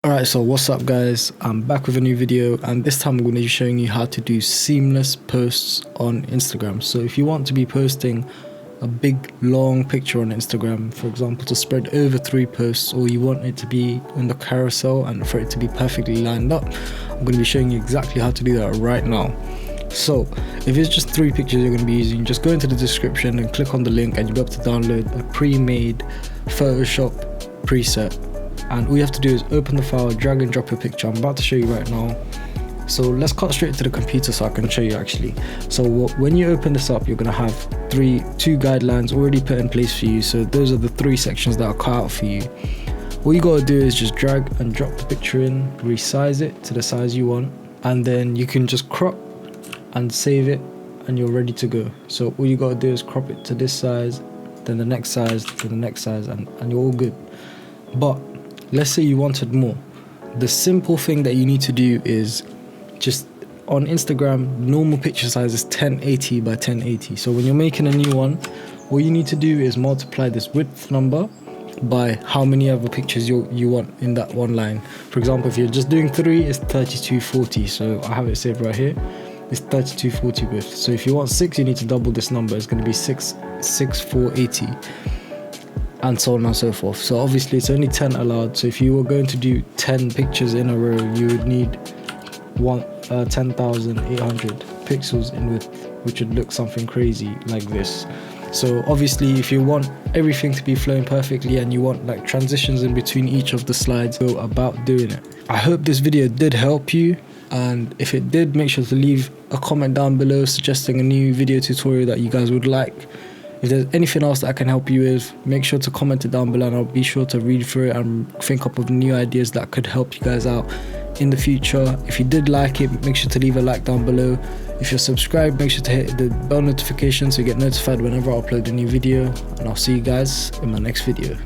Alright, so what's up guys, I'm back with a new video, and this time I'm going to be showing you how to do seamless posts on Instagram. So if you want to be posting a big long picture on Instagram, for example, to spread over 3 posts, or you want it to be in the carousel and for it to be perfectly lined up, I'm going to be showing you exactly how to do that right now. So if it's just 3 pictures you're going to be using, just go into the description and click on the link and you'll be able to download a pre-made Photoshop preset. And all you have to do is open the file, drag and drop your picture. I'm about to show you right now. So let's cut straight to the computer so I can show you actually. So when you open this up, you're going to have two guidelines already put in place for you. So those are the 3 sections that are cut out for you. All you got to do is just drag and drop the picture in, resize it to the size you want, and then you can just crop and save it and you're ready to go. So all you got to do is crop it to this size, then the next size, to the next size, and you're all good. But let's say you wanted more. The simple thing that you need to do is just on Instagram, normal picture size is 1080 by 1080. So when you're making a new one, all you need to do is multiply this width number by how many other pictures you want in that one line. For example, if you're just doing 3, it's 3240. So I have it saved right here. It's 3240 width. So if you want 6, you need to double this number. It's going to be 6480. And so on and so forth. So obviously it's only 10 allowed, so if you were going to do 10 pictures in a row, you would need 10,800 pixels in width, which would look something crazy like this. So obviously if you want everything to be flowing perfectly and you want like transitions in between each of the slides, go about doing it. I hope this video did help you, and if it did, make sure to leave a comment down below suggesting a new video tutorial that you guys would like. If there's anything else that I can help you with, make sure to comment it down below and I'll be sure to read through it and think up of new ideas that could help you guys out in the future. If you did like it, make sure to leave a like down below. If you're subscribed, make sure to hit the bell notification so you get notified whenever I upload a new video, and I'll see you guys in my next video.